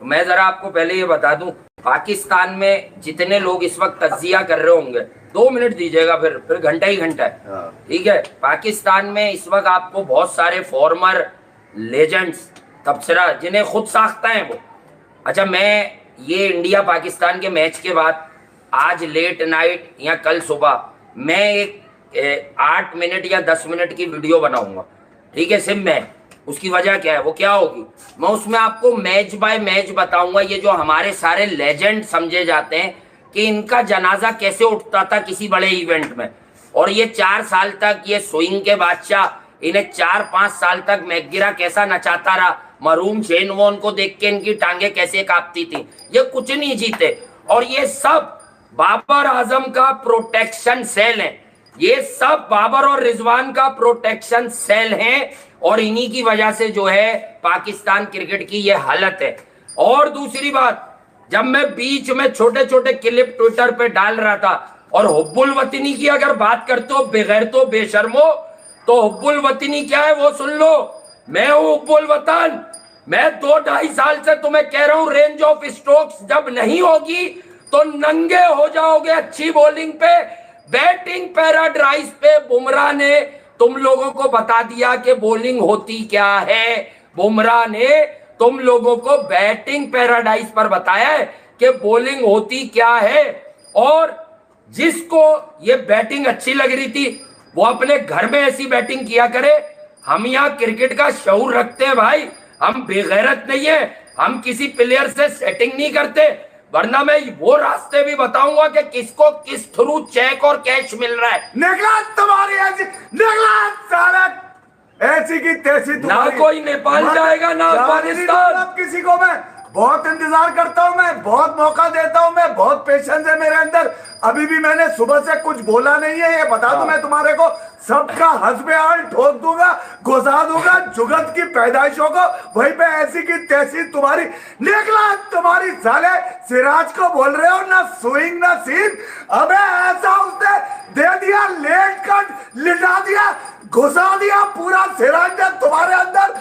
मैं जरा आपको पहले ये बता दूं, पाकिस्तान में जितने लोग इस वक्त तज्जिया कर रहे होंगे, 2 मिनट दीजिएगा, फिर घंटा ही घंटा है। हाँ। ठीक है, पाकिस्तान में इस वक्त आपको बहुत सारे फॉर्मर लेजेंड्स तबसरा जिन्हें खुद साख्ता है वो। अच्छा, मैं ये इंडिया पाकिस्तान के मैच के बाद आज लेट नाइट या कल सुबह मैं एक 8 मिनट या 10 मिनट की वीडियो बनाऊंगा। ठीक है, सिर्फ मैं, उसकी वजह क्या है, वो क्या होगी, मैं उसमें आपको मैच बाय मैच बताऊंगा। ये जो हमारे सारे लेजेंड समझे जाते हैं कि इनका जनाजा कैसे उठता था किसी बड़े इवेंट में, और ये 4 साल तक ये स्विंग के बादशाह, इन्हें 4-5 साल तक मैकगिरा कैसा नचाता रहा, मरूम शेन वॉर्न को देख के इनकी टांगे कैसे कांपती थी, ये कुछ नहीं जीते। और ये सब बाबर आजम का प्रोटेक्शन सेल है, ये सब बाबर और रिजवान का प्रोटेक्शन सेल है, और इन्हीं की वजह से जो है पाकिस्तान क्रिकेट की ये हालत है। और दूसरी बात, जब मैं बीच में छोटे छोटे क्लिप ट्विटर पे डाल रहा था, और हुब्बुल वतनी की अगर बात करते हो बगैर तो बेशर्मो, तो हुब्बुल वतनी क्या है वो सुन लो। मैं हूं हुब्बुल वतन, मैं 2-2.5 साल से तुम्हें कह रहा हूं, रेंज ऑफ स्ट्रोक्स जब नहीं होगी तो नंगे हो जाओगे अच्छी बॉलिंग पे। बैटिंग पैराडाइज पे बुमराह ने तुम लोगों को बता दिया कि बॉलिंग होती क्या है। बुमराह ने तुम लोगों को बैटिंग पैराडाइज पर बताया है कि बॉलिंग होती क्या है। और जिसको ये बैटिंग अच्छी लग रही थी वो अपने घर में ऐसी बैटिंग किया करे। हम यहाँ क्रिकेट का शऊर रखते हैं भाई, हम बेगैरत नहीं है, हम किसी प्लेयर से सेटिंग नहीं करते, वरना मैं वो रास्ते भी बताऊंगा कि किसको किस थ्रू चेक और कैश मिल रहा है। निकला तुम्हारी ऐसी, निकला साला ऐसी की तैसी। ना कोई नेपाल जाएगा ना अफगानिस्तान। किसी को मैं बहुत इंतजार करता हूं, मैं बहुत मौका देता हूं, मैं बहुत पेशेंस है मेरे अंदर। अभी भी मैंने सुबह से कुछ बोला नहीं है, ये बता दूं मैं तुम्हारे को, सबका हस्बे हाल ठोक दूंगा, घुसा दूंगा जुगत की पैदाइशों को वहीं पे। ऐसी की तैसी तुम्हारी, निकला तुम्हारी साले। सिराज को बोल रहे हो ना स्विंग ना सीन, अबे ऐसा उसने दे दिया, लेट कट लिटा दिया, घुसा दिया पूरा सिराज ने तुम्हारे अंदर,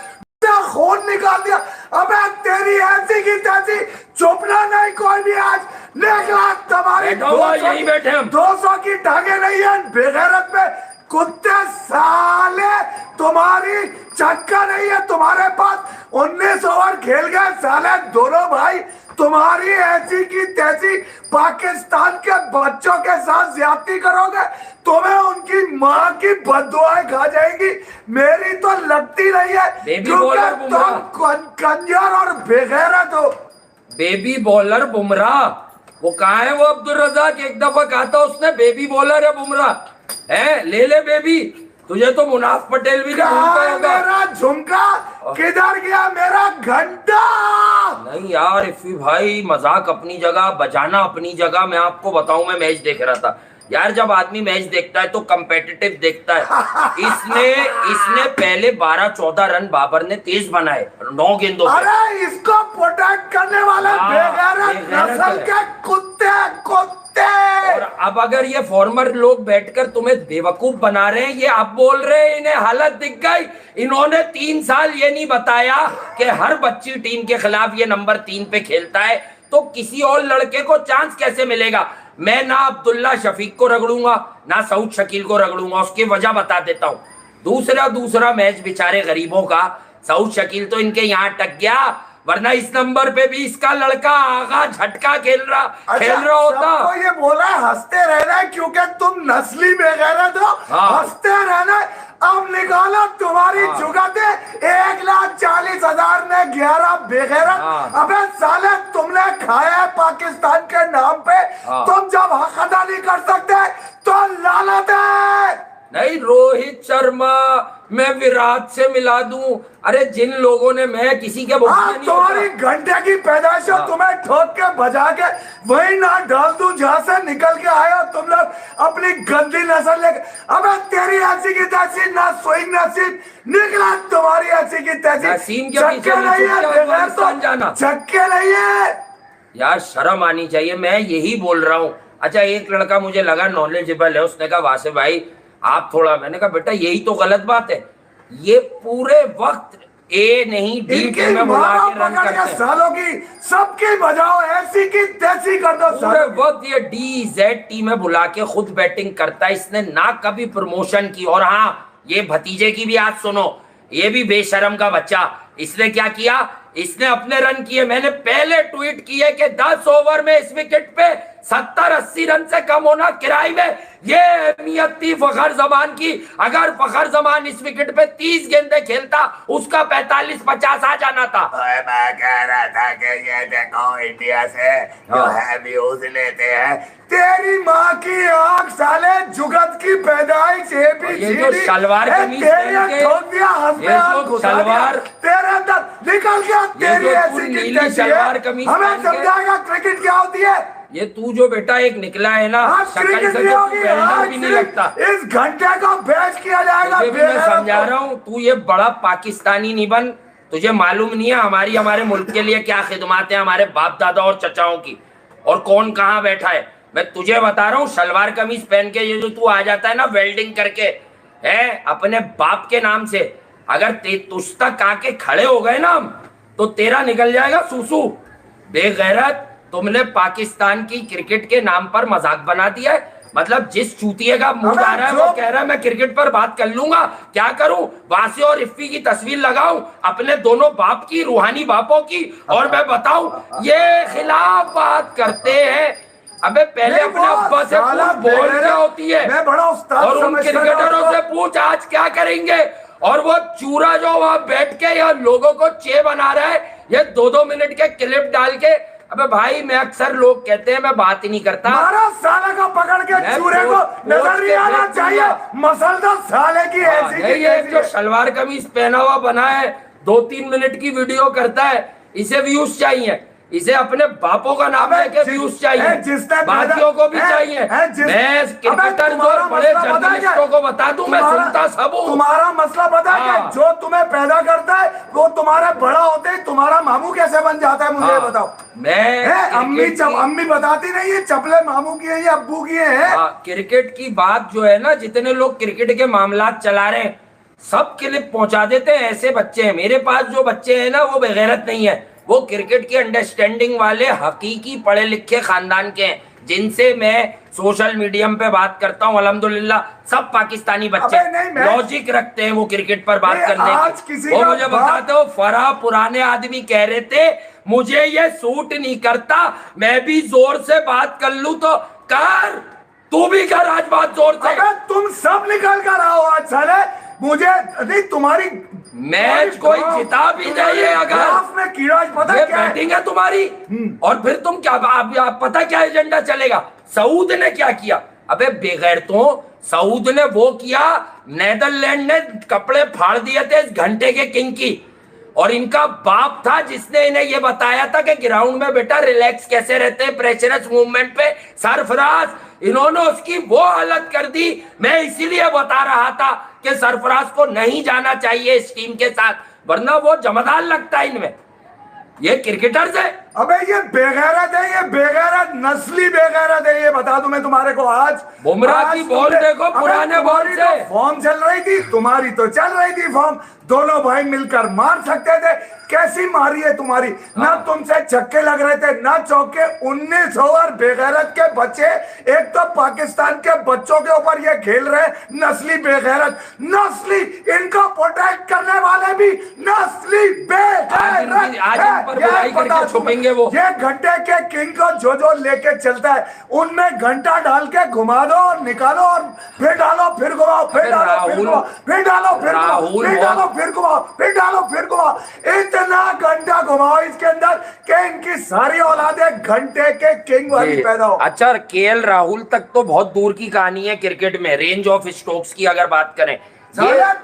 खून निकाल दिया। अबे तेरी ऐसी की तैसी, चुपना नहीं कोई भी आज। निकला तुम्हारी 200 की टांगे नहीं है बेगैरत में, कुत्ते साले तुम्हारी चक्का नहीं है तुम्हारे पास। 19 ओवर खेल गए साले दोनों भाई, तुम्हारी ऐसी की तैसी पाकिस्तान के बच्चों के साथ ज्यादती करोगे, तुम्हें उनकी माँ की बद्दुआएं खा जाएंगी। मेरी तो लगती नहीं है, क्योंकि तुम कंजर और बेगैरत हो। बेबी बॉलर बुमराह, वो कहा है वो अब्दुल रज़ाक, एक दफा कहा था उसने बेबी बॉलर है बुमराह है, ले ले बेबी। तुझे तो मुनाफ पटेल भी नहीं भूलता होगा। मेरा झुमका किधर गया, मेरा घंटा? नहीं यार इफी भाई, मजाक अपनी जगह, बजाना अपनी जगह। मैं आपको बताऊं, मैं मैच देख रहा था यार, जब आदमी मैच देखता है तो कंपेटिटिव देखता है। इसने पहले 12-14 रन बाबर ने तेज बनाए 9 गेंदों पे। अरे इसको प्रोटेक्ट करने वाले बेगैरत नस्ल के कुत्ते कुत्ते। और अब अगर ये फॉर्मर लोग बैठकर तुम्हें बेवकूफ बना रहे हैं, ये अब बोल रहे हैं इन्हें हालत दिख गई। इन्होंने 3 साल ये नहीं बताया कि हर बच्ची टीम के खिलाफ ये नंबर 3 पे खेलता है, तो किसी और लड़के को चांस कैसे मिलेगा। मैं ना अब्दुल्ला शफीक को रगड़ूंगा ना सऊद शकील को रगड़ूंगा, उसकी वजह बता देता हूं। दूसरा मैच बेचारे गरीबों का, सऊद शकील तो इनके यहाँ अटक गया, वरना इस नंबर पे भी इसका लड़का आगा झटका खेल रहा होता। सबको ये बोला हंसते रहना है क्योंकि तुम नस्ली बेगैरत हो। हाँ। हंसते रहना। अब निकालो तुम्हारी जुगते, 1,40,000 ने 11 बेगैरत। अबे साले तुमने खाया है पाकिस्तान के नाम पे। तुम जब हक अदा नहीं कर सकते तो लानत है। नहीं, रोहित शर्मा मैं विराट से मिला दूं। अरे जिन लोगों ने, मैं किसी के तुम्हारी घंटे की पैदाइश हो, तुम्हें ठोक के बजा के वही ना डाल दूं जहां से निकल के आए हो तुम लोग अपनी गंदी नस्ल लेके। अबे तेरी ऐसी की तैसी, ना स्विंग ना सीन, निकला तुम्हारी ऐसी की तैसी। चक्के नहीं है तो चक्के नहीं है यार, शर्म आनी चाहिए। मैं यही बोल रहा हूँ। अच्छा, एक लड़का मुझे लगा नॉलेजेबल है, उसने कहा वासिफ भाई आप थोड़ा, मैंने कहा बेटा यही तो गलत बात है। ये पूरे वक्त ए नहीं डी इनकी टीम में बुला के रन पकड़ करते के हैं। सालों की सबकी बजाओ, ऐसी की तैसी कर दो पूरे सालों की। वक्त ये DZ टीम में बुला के खुद बैटिंग करता है, इसने ना कभी प्रमोशन की। और हाँ, ये भतीजे की भी आज सुनो, ये भी बेशरम का बच्चा, इसने क्या किया, इसने अपने रन किए। मैंने पहले ट्वीट किए कि 10 ओवर में इस विकेट पे 70-80 रन से कम होना किराए में, ये अहमियत थी फखर जमान की। अगर फखर जमान इस विकेट पे 30 गेंदें खेलता, उसका 45-50 आ जाना था। मैं कह रहा था कि ये देखो इंडिया से जो है व्यूज लेते हैं, तेरी माँ की आंख साले जुगत की पैदाइश ये जो शलवार कमीज पहन के, ठोक दिया, हंस पे ये हाथ जो घुसा दिया, शलवार, तेरे अंदर निकल गया, तेरी जो तू ऐसी की नीली तैसी है। शलवार कमीज हमें पहन के- समझाएगा क्रिकेट क्या होती है। ये तू जो बेटा एक निकला है ना, आज शक्ल क्रिकेट से नहीं तो होगी, वेल्डर आज भी नहीं सिर्फ लगता। इस घंटे को बैच किया जाएगा। तुझे भी मैं बेगैरत समझा को। रहा हूँ, तू ये बड़ा पाकिस्तानी नहीं बन। तुझे मालूम नहीं है हमारे मुल्क के लिए क्या खिदमत है हमारे बाप दादा और चचाओं की, और कौन कहाँ बैठा है। मैं तुझे बता रहा हूँ, शलवार कमीज पहन के ये जो तू आ जाता है ना वेल्डिंग करके, है अपने बाप के नाम से, अगर तुझ तक आके खड़े हो गए ना हम, तो तेरा निकल जाएगा सूसू। बेगैरत, तुमने पाकिस्तान की क्रिकेट के नाम पर मजाक बना दिया है। मतलब जिस चूतिए का मूड आ रहा है वो कह रहा है मैं क्रिकेट पर बात कर लूंगा, क्या करूं, वासी और इफ्फी की तस्वीर लगाऊं अपने दोनों बाप की, रूहानी बापों की, और मैं बताऊं ये खिलाफ बात करते हैं। अबे पहले अपने अब्बा से पूछ बॉल क्या होती है, मैं बड़ा उस्ताद और उन क्रिकेटरों से पूछ आज क्या करेंगे। और वो चूरा जो वहां बैठ के या लोगों को चे बना रहा है, ये 2-2 मिनट के क्लिप डाल के, अबे भाई मैं अक्सर लोग कहते हैं मैं बात ही नहीं करता। 12 साल का पकड़ के चूरे को नजर नहीं आना चाहिए, मसलदार साले की ऐसी की ये तैसी जो है। शलवार कमीज पहना हुआ बना है, 2-3 मिनट की वीडियो करता है, इसे व्यूज चाहिए, इसे अपने बापों का नाम लेके व्यूज चाहिए, बाकियों को भी चाहिए। मैं क्रिकेटर जो बड़े जर्नलिस्टों को बता दूं, मैं सुनता सब हूं। तुम्हारा मसला पता है हाँ। जो तुम्हें पैदा करता है वो तुम्हारे बड़ा होते ही तुम्हारा मामू कैसे बन जाता है, मुझे हाँ। बताओ। मैं अम्मी बताती नहीं है चपले मामू की है या अब्बू की है। क्रिकेट की बात जो है ना, जितने लोग क्रिकेट के मामलात चला रहे हैं सब क्लिप पहुंचा देते हैं, ऐसे बच्चे हैं। मेरे पास जो बच्चे हैं ना वो बेगैरत नहीं है, वो क्रिकेट की अंडरस्टैंडिंग वाले हकीकी पढ़े लिखे खानदान के हैं, जिनसे मैं सोशल मीडियम पे बात करता हूँ। अल्हम्दुलिल्लाह सब पाकिस्तानी बच्चे लॉजिक रखते हैं वो क्रिकेट पर बात करने की। वो मुझे बताते हो, फराह पुराने आदमी कह रहे थे मुझे ये सूट नहीं करता, मैं भी जोर से बात कर लूं तो कर, तू भी कर आज बात जोर से। तुम सब निकल कर आओ आज साले, मुझे नहीं तुम्हारी मैच कोई जिता भी नहीं है अगर में कीड़ा पता ये क्या है? बैटिंग है तुम्हारी, और फिर तुम क्या आप पता क्या एजेंडा चलेगा। सऊद ने क्या किया, अबे बेगैरतों, सऊद ने वो किया, नेदरलैंड ने कपड़े फाड़ दिए थे इस घंटे के किंग की, और इनका बाप था जिसने इन्हें ये बताया था कि ग्राउंड में बेटा रिलैक्स कैसे रहते हैं प्रेशरस मूवमेंट पे। सरफराज, इन्होंने उसकी वो हालत कर दी। मैं इसीलिए बता रहा था कि सरफराज को नहीं जाना चाहिए इस टीम के साथ, वरना वो जमादार लगता है इनमें। ये क्रिकेटर्स है। अबे ये बेगैरत है, ये बेगैरत नस्ली बेगैरत है, ये बता दूं मैं तुम्हारे को आज। बुमराह की बॉल देखो, पुराने बॉल से फॉर्म चल रही थी, तुम्हारी तो चल रही थी फॉर्म, दोनों भाई मिलकर मार सकते थे। कैसी मारी है तुम्हारी, ना तुमसे छक्के लग रहे थे ना चौके। 19 ओवर बेगैरत के बच्चे, एक तो पाकिस्तान के बच्चों के ऊपर ये खेल रहे, नस्ली बेगैरत, नस्ली इनको प्रोटेक्ट करने वाले भी नस्ली बेगैरत। आज इन पर बुराई करके छुपेंगे वो। ये घंटे के किंग को जो लेके चलता है उनमें घंटा डाल के घुमा दो और निकालो, और फिर डालो फिर घुमाओ, फिर डालो फिर घुमाओ, फिर डालो फिर घुमाओ, फिर डालो फिर घुमाओ, फिर डालो फिर घुमाओ। इतना घंटा घुमाओ इसके अंदर कि इनकी सारी औलादें घंटे के किंग वाली पैदा हो। अच्छा, KL राहुल तक तो बहुत दूर की कहानी है क्रिकेट में, रेंज ऑफ स्ट्रोक्स की अगर बात करें।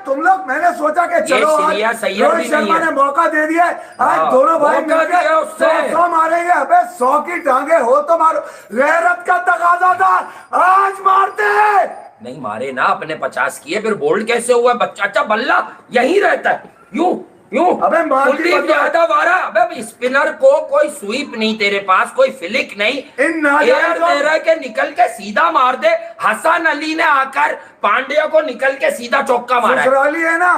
तुम लोग, मैंने सोचा कि चलो रोहित शर्मा ने मौका दे दिया, आज दोनों भाई मिलकर 100 मारेंगे। अबे 100 की टांगे हो तो मारो, गैरत का तकाजा था, आज मारते हैं। नहीं मारे ना, अपने 50 किए, फिर बोल्ड कैसे हुआ बच्चा। अच्छा बल्ला यही रहता है, यूं यूं। अबे कुलदीप यादव आ रहा, अबे स्पिनर को कोई स्वीप नहीं तेरे पास, कोई फ्लिक नहीं, एयर दे रहा के निकल के सीधा मार दे। हसन अली ने आकर पांड्या को निकल के सीधा चौका मारा ससुराली है ना,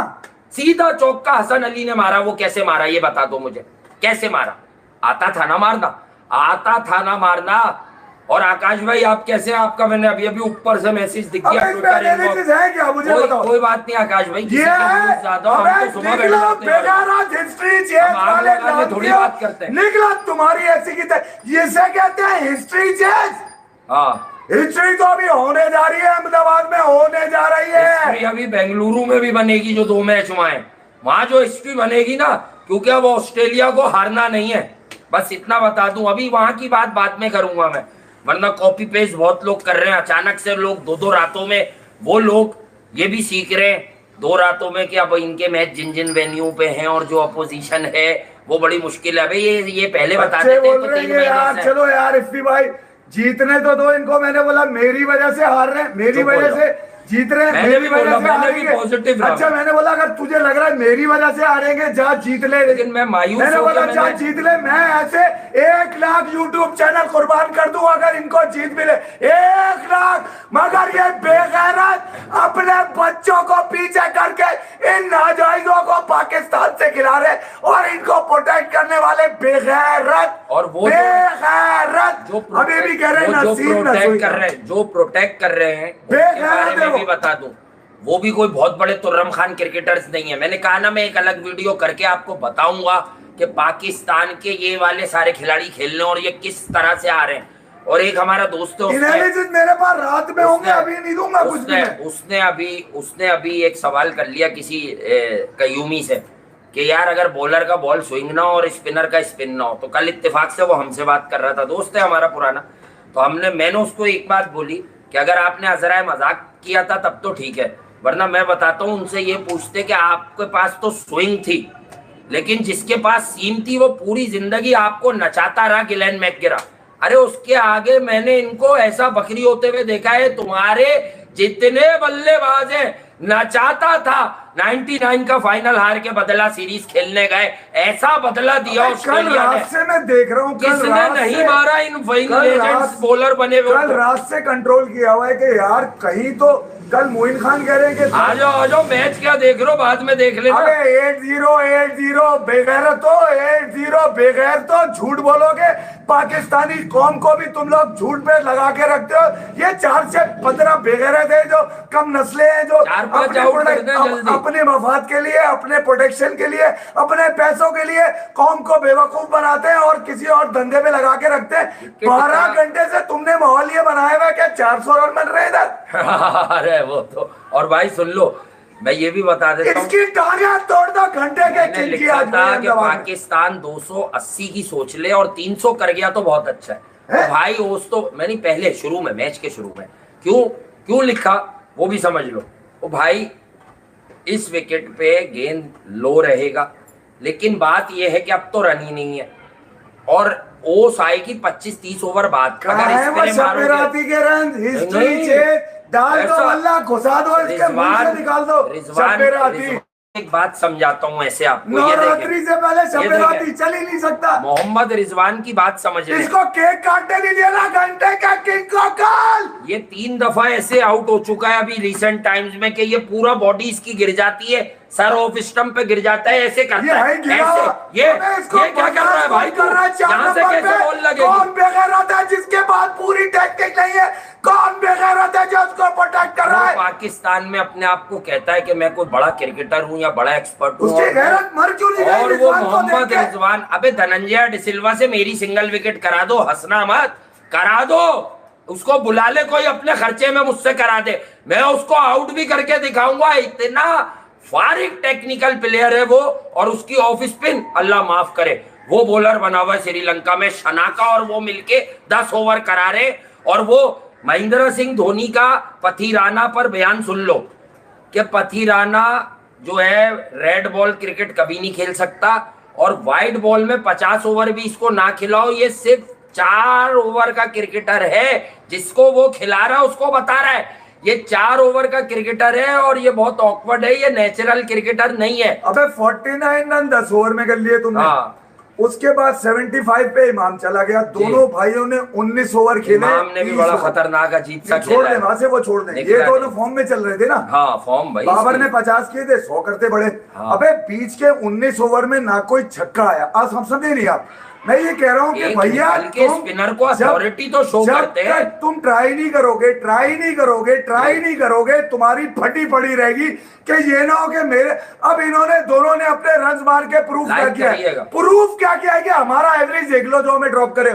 सीधा चौका हसन अली ने मारा। वो कैसे मारा ये बता दो मुझे, कैसे मारा? आता था ना मारना, आता था ना मारना। और आकाश भाई आप कैसे हैं? आपका मैंने अभी अभी ऊपर से मैसेज दिख गया। है क्या मुझे बताओ? कोई बात नहीं आकाश भाई, ये है ज्यादा हम तो सुबह बैठ जाते हैं, हिस्ट्री चेंज वाले थोड़ी बात करते हैं। निकला तुम्हारी ऐसी की ये से कहते हैं हिस्ट्री चेंज। हाँ, हिस्ट्री तो अभी होने जा रही है, अहमदाबाद में होने जा रही है। अभी बेंगलुरु में भी बनेगी, जो 2 मैच हुआ है वहां जो हिस्ट्री बनेगी ना, क्योंकि अब ऑस्ट्रेलिया को हारना नहीं है। बस इतना बता दूं, अभी वहां की बात बाद में करूंगा मैं, वरना कॉपी पेस्ट बहुत लोग कर रहे हैं। अचानक से लोग 2-2 रातों में, वो लोग ये भी सीख रहे हैं 2 रातों में कि अब इनके मैच जिन जिन वेन्यू पे हैं और जो अपोजिशन है वो बड़ी मुश्किल है। भाई ये पहले बता देते बोल रहे हैं यार। चलो यार इफ्ती भाई जीतने तो दो इनको। मैंने बोला मेरी वजह से हार रहे हैं, मेरी वजह से जीत रहे हैं, मेरी वजह से हारेंगे। अच्छा मैंने बोला अगर तुझे लग रहा है मेरी वजह से हारेंगे, जा जीत ले। लेकिन मैं मायूस, मैंने बोला जा जीत ले। मैं ऐसे 1 लाख यूट्यूब चैनल कुर्बान कर दूं अगर इनको जीत मिले, 1 लाख। मगर ये बेगैरत अपने बच्चों को पीछे करके इन नाजायजों को पाकिस्तान से खिला रहे और इनको प्रोटेक्ट करने वाले बेगैरत और वो बेगैरत जो अभी भी कह रहे हैं जो प्रोटेक्ट कर रहे हैं बेगैरत भी बता दूं, वो भी कोई बहुत बड़े तुर्रम खान क्रिकेटर्स नहीं है। मैंने कहा ना मैं एक अलग वीडियो करके आपको बताऊंगा कि पाकिस्तान के ये वाले सारे खिलाड़ी खेलने और ये किस तरह से आ रहे हैं। और एक हमारा दोस्त है, मेरे पास रात में होंगे, अभी नहीं दूंगा कुछ भी। उसने अभी एक सवाल कर लिया किसी कयूमी से कि यार अगर बॉलर का बॉल स्विंग ना हो और स्पिनर का स्पिन ना हो, तो कल इत्तेफाक से वो हमसे बात कर रहा था, दोस्त है हमारा पुराना। तो मैंने उसको एक बात बोली कि अगर आपने अजराए मजाक किया था तब तो ठीक है, वरना मैं बताता हूँ उनसे ये पूछते कि आपके पास तो स्विंग थी, लेकिन जिसके पास सीम थी वो पूरी जिंदगी आपको नचाता रहा, गिलेन मैकग्रा। अरे उसके आगे मैंने इनको ऐसा बकरी होते हुए देखा है, तुम्हारे जितने बल्लेबाज हैं नचाता था। 99 का फाइनल हार के बदला सीरीज खेलने गए, ऐसा बदला दिया ऑस्ट्रेलिया ने। से मैं देख रहा हूँ किसने नहीं मारा इन लेजेंड्स बॉलर बने हुए। कल रात से कंट्रोल किया हुआ है कि यार कहीं तो कल मोइन खान कह रहे हैं कि आ जाओ मैच क्या देख रहे हो, बाद में देख लेना। अरे 8-0 बेगैर तो 8-0 बेगैर तो झूठ बोलोगे। पाकिस्तानी कौम को भी तुम लोग झूठ पे लगा के रखते हो। ये 4 से 15 बेगैर थे जो कम नस्लें हैं, जो अपने मफाद के लिए, अपने प्रोटेक्शन के लिए, अपने पैसों के लिए कौम को बेवकूफ बनाते हैं और किसी और धंधे पे लगा के रखते हैं। 12 घंटे से तुमने माहौल ये बनाया हुआ क्या 400 रन बन रहे इधर। अरे वो तो, और भाई सुन लो मैं ये भी बता देता हूँ, इसकी टांगें तोड़ दो घंटे के। मैंने लिखा था कि पाकिस्तान 280 की सोच ले और 300 कर गया तो बहुत अच्छा है। भाई तो मैंने पहले शुरू में, मैच के शुरू में क्यों लिखा वो भी समझ लो। वो भाई इस विकेट पे गेंद लो रहेगा, लेकिन बात यह है कि अब तो रन ही नहीं है और ओस आएगी 25-30 ओवर बाद। के रन डाल दो, अल्लाह घुसा दो, इसके मुंह से निकाल दो। रिजवान एक बात समझाता हूँ ऐसे आपको, नवरात्रि से पहले शब-ए-राती चल ही नहीं सकता। मोहम्मद रिजवान की बात समझ ले, इसको केक काटने दीजिए ना घंटे का किंग को कल। ये 3 दफा ऐसे आउट हो चुका है अभी रिसेंट टाइम्स में कि ये पूरा बॉडी इसकी गिर जाती है, सर ऑफ स्टंप पे गिर जाता है, ऐसे करता है ऐसे। ये क्या कर रहा है भाई, यहाँ से कैसे बॉल लगेगी? कौन बेगैरत है जिसके पास पूरी टेक्निक नहीं है? कौन बेगैरत है जो उसको प्रोटेक्ट कर रहा है? पाकिस्तान में अपने आप को कहता है कि मैं कोई बड़ा क्रिकेटर हूँ या बड़ा एक्सपर्ट हूँ, उसकी गैरत मर क्यों नहीं और वो मोहम्मद रिजवान, अबे धनंजय डिसिल्वा से मेरी सिंगल विकेट करा दो, हंसना मत, करा दो, उसको बुला ले कोई अपने खर्चे में मुझसे करा दे, मैं उसको आउट भी करके दिखाऊंगा। इतना फारिग टेक्निकल प्लेयर है वो, और उसकी ऑफ स्पिन अल्लाह माफ करे, वो बॉलर बना हुआ है श्रीलंका में शनाका, और वो मिलके 10 ओवर करा रहे। और वो महेंद्र सिंह धोनी का पथीराना पर बयान सुन लो कि पथीराना जो है रेड बॉल क्रिकेट कभी नहीं खेल सकता, और व्हाइट बॉल में 50 ओवर भी इसको ना खिलाओ, ये सिर्फ 4 ओवर का क्रिकेटर है जिसको वो खिला रहा है, उसको बता रहा है ये 4 ओवर का क्रिकेटर है और ये बहुत ऑकवर्ड है, ये नेचुरल क्रिकेटर नहीं है। अबे 49 रन 10 ओवर में कर लिए तुमने। हाँ, उसके बाद 75 पे इमाम चला गया। दोनों भाइयों ने 19 ओवर खेले। इमाम ने भी बड़ा खतरनाक अजीब सा छोड़ दे वहां से, वो छोड़ दे। ये दोनों फॉर्म में चल रहे थे ना। हाँ फॉर्म भाई। बाबर ने 50 किए थे, 100 करते बड़े। हाँ। अबे बीच के 19 ओवर में ना कोई छक्का आया। आज हम समझे नहीं आप। मैं ये कह रहा हूँ कि भैया स्पिनर को अथॉरिटी तो शो करते हैं। तुम ट्राई नहीं करोगे, तुम्हारी फटी पड़ी रहेगी कि ये ना हो कि मेरे। अब इन्होंने दोनों ने अपने रन मार के प्रूफ क्या किया है कि हमारा एवरेज देख लो जो हमें ड्रॉप करे।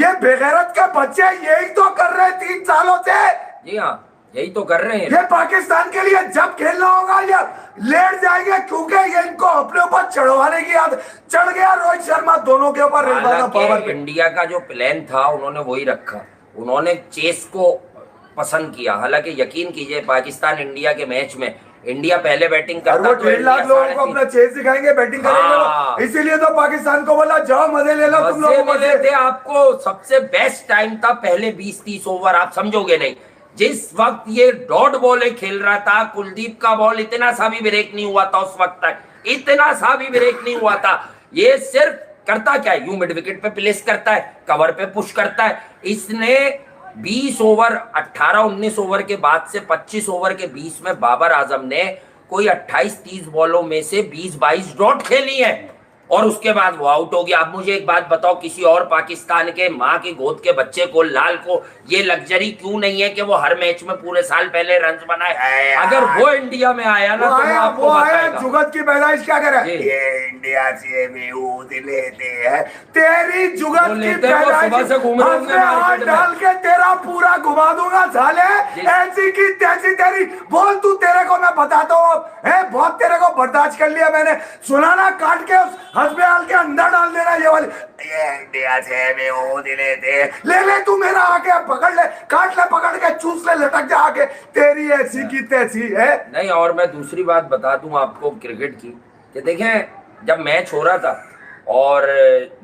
ये बेगैरत के बच्चे यही तो कर रहे 3 सालों से। जी हाँ, यही तो कर रहे हैं। ये पाकिस्तान के लिए जब खेलना होगा या लेट जाएंगे, क्योंकि ये इनको अपने ऊपर चढ़वाने की आदत। चढ़ गया रोहित शर्मा दोनों के ऊपर। इंडिया का जो प्लान था उन्होंने वही रखा। उन्होंने चेस को पसंद किया। हालांकि यकीन कीजिए पाकिस्तान इंडिया के मैच में इंडिया पहले बैटिंग करता तो 1.5 लाख लोगों को अपना चेस दिखाएंगे, बैटिंग करेंगे। इसीलिए तो पाकिस्तान को बोला जाओ मजे ले लो तुम लोग। मजे थे। आपको सबसे बेस्ट टाइम था पहले 20-30 ओवर। आप समझोगे नहीं, जिस वक्त ये डॉट बॉल खेल रहा था, कुलदीप का बॉल इतना सा भी ब्रेक नहीं हुआ था उस वक्त तक, इतना सा भी ब्रेक नहीं हुआ था। ये सिर्फ करता क्या है, यूं मिड विकेट पे प्लेस करता है, कवर पे पुश करता है। इसने 20 ओवर 18-19 ओवर के बाद से 25 ओवर के 20 में बाबर आजम ने कोई 28-30 बॉलों में से 20-22 डॉट खेली है और उसके बाद वो आउट हो गया। अब मुझे एक बात बताओ, किसी और पाकिस्तान के माँ की गोद के बच्चे को, लाल को, ये लग्जरी क्यों नहीं है कि वो हर मैच में पूरे साल पहले रन बनाए? अगर वो इंडिया में आया ना तो वो आपको बताएगा। जुगत की पैदाइश क्या करे? ये इंडिया से विऊद लेते हैं। तेरी जुगत की पैदाइश सुबह से घूम रहे डाल के तेरा पूरा घुमा दूंगा साले। ऐसी की तैसी तेरी बोल। तू तेरे को मैं बताता हूँ, बहुत तेरे को बर्दाश्त कर लिया मैंने। सुना ना, काट के हस्बैंड के अंदर डाल देना ये वाली। ये इंडिया से भी वो दिले थे। ले तू मेरा आके पकड़ ले, काट ले, पकड़ के चूस ले, लटक जा आके। तेरी ऐसी की तैसी है। नहीं, और मैं दूसरी बात बता दूं आपको क्रिकेट की, कि देखें जब मैच हो रहा था और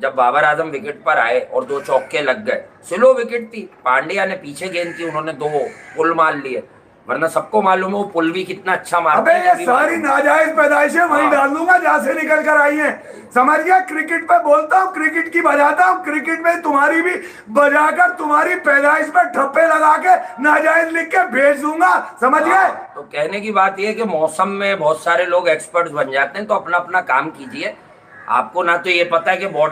जब बाबर आजम विकेट पर आए और 2 चौके लग गए, स्लो विकेट थी, पांड्या ने पीछे गेंद की, उन्होंने 2 पुल मार लिए। वरना सबको मालूम है वो पुल भी कितना अच्छा मारता है। अबे ये सारी नाजायज पैदाइशें वहीं डाल दूंगा जहां से निकल कर आई हैं। समझ गया? क्रिकेट पे बोलता हूँ, क्रिकेट की बजाता हूँ, क्रिकेट में तुम्हारी भी बजाकर तुम्हारी पैदाइश पे ठप्पे लगा के नाजायज लिख के भेज दूंगा। समझ गए? तो कहने की बात यह कि मौसम में बहुत सारे लोग एक्सपर्ट्स बन जाते हैं, तो अपना अपना काम कीजिए। आपको ना तो ये पता है कि बॉल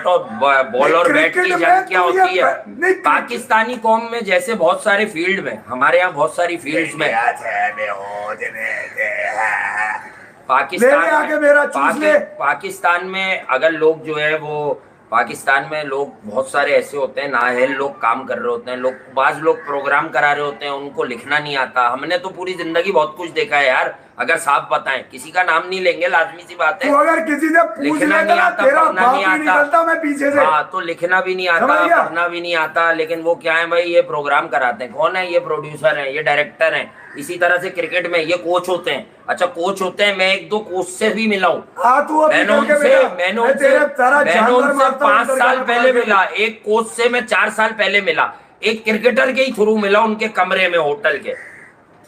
और बैट की जंग क्या होती है। पाकिस्तानी कौम में जैसे बहुत सारे फील्ड में, हमारे यहाँ बहुत सारी फील्ड्स में पाकिस्तान में अगर लोग जो है वो पाकिस्तान में लोग बहुत सारे ऐसे होते हैं, नाअहल लोग काम कर रहे होते हैं, बाज लोग प्रोग्राम करा रहे होते हैं, उनको लिखना नहीं आता। हमने तो पूरी जिंदगी बहुत कुछ देखा है यार। अगर साफ बताएं, किसी का नाम नहीं लेंगे, लाजमी सी बात है। तो अगर किसी से पूछ लिखना नहीं आता, पढ़ना नहीं आता, मैं पीछे से। हाँ, तो लिखना भी नहीं आता, पढ़ना भी नहीं आता, लेकिन वो क्या है भाई, ये प्रोग्राम कराते हैं। कौन है ये? प्रोड्यूसर है, ये डायरेक्टर है। इसी तरह से क्रिकेट में ये कोच होते हैं। अच्छा, कोच होते हैं, मैं 1-2 कोच से भी मिला हूँ। मैंने उनसे 5 साल पहले मिला। एक कोच से मैं 4 साल पहले मिला, एक क्रिकेटर के ही थ्रू मिला, उनके कमरे में होटल के।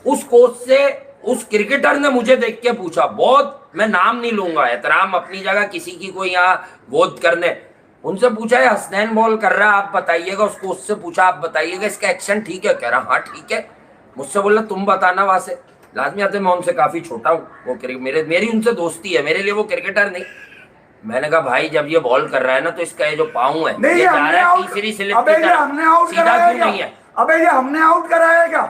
उस कोच से उस क्रिकेटर ने मुझे देख के पूछा, बहुत, मैं नाम नहीं लूंगा, एहतराम अपनी जगह, किसी की कोई यहाँ बोध करने, उनसे पूछा है हसनैन बॉल कर रहा है, आप बताइएगा। उस कोच से पूछा, आप बताइएगा इसका एक्शन ठीक है? कह रहा हाँ ठीक है। मुझसे बोला तुम बताना वहां से। लाजमी आते, मैं उनसे काफी छोटा हूँ, वो मेरी उनसे दोस्ती है, मेरे लिए वो क्रिकेटर नहीं। मैंने कहा भाई जब ये बॉल कर रहा है ना तो इसका ये जो पाँव है, ये जा रहा है तीसरी स्लिप की तरफ, सीधा क्यों नहीं है? अबे ये हमने आउट कराया क्या?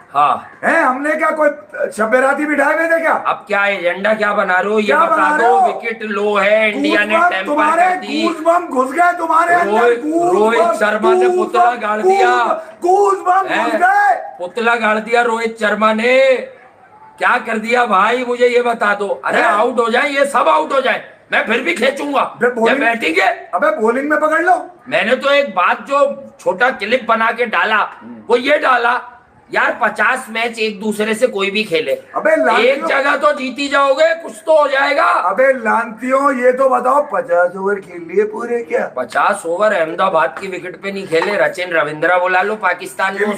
हाँ है, हमने क्या कोई शबेराती बिठाए हुए थे क्या? अब क्या एजेंडा क्या बना रहे हो ये बता दो। विकेट लो है, इंडिया ने टेम्पर कर दी, घुस गए तुम्हारे रोहित शर्मा ने पुतला गाड़ दिया, पुतला गाड़ दिया रोहित शर्मा ने। क्या कर दिया भाई, मुझे ये बता दो। अरे आउट हो जाए, ये सब आउट हो जाए, मैं फिर भी खेचूंगा। बैटिंग है, अबे बॉलिंग में पकड़ लो। मैंने तो एक बात जो छोटा क्लिप बना के डाला वो ये डाला, यार 50 मैच एक दूसरे से कोई भी खेले, अबे एक जगह तो जीती जाओगे, कुछ तो हो जाएगा। अबे लानतियों, ये तो बताओ 50 ओवर खेल लिए पूरे क्या? 50 ओवर अहमदाबाद की विकेट पे नहीं खेले। रचिन रविंद्रा बुला लो पाकिस्तान में,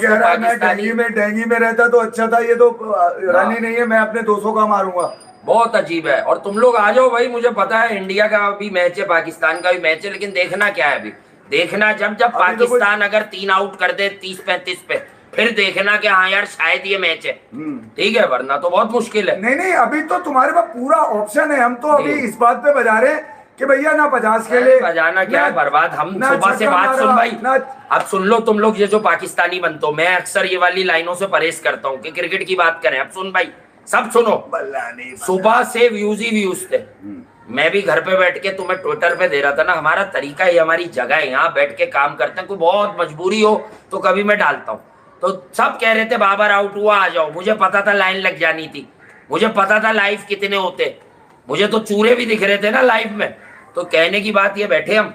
डेंगी में रहता तो अच्छा था। ये तो रन ही नहीं है, मैं अपने 200 का मारूंगा। बहुत अजीब है। और तुम लोग आ जाओ भाई, मुझे पता है इंडिया का भी मैच है, पाकिस्तान का भी मैच है, लेकिन देखना क्या है अभी, देखना जब जब अभी तो पाकिस्तान अगर 3 आउट कर दे 30-35 पे, फिर देखना कि हाँ यार शायद ये मैच है, ठीक है, वरना तो बहुत मुश्किल है। नहीं नहीं, अभी तो तुम्हारे पास पूरा ऑप्शन है। हम तो अभी जी। इस बात पे बजा रहे हैं कि भैया ना 50 के लिए बजाना क्या है, बर्बाद। हम ना सुबह से छक्का बात मारा, सुन भाई, ना अब सुन लो तुम लोग, ये जो पाकिस्तानी बनते हो, मैं अक्सर ये वाली लाइनों से परहेज करता हूँ कि क्रिकेट की बात करें। अब सुन भाई, सब सुनो, बल्ला नहीं सुबह से व्यूज ही व्यूज थे। मैं भी घर पे बैठ के तुम्हें ट्विटर पे दे रहा था ना, हमारा तरीका है, हमारी जगह है, यहाँ बैठ के काम करते हैं। कोई बहुत मजबूरी हो तो कभी मैं डालता हूँ। तो सब कह रहे थे बाबर आउट हुआ आ जाओ, मुझे पता था लाइन लग जानी थी, मुझे पता था लाइव कितने होते, मुझे तो चूरे भी दिख रहे थे ना लाइव में। तो कहने की बात ये, बैठे हम,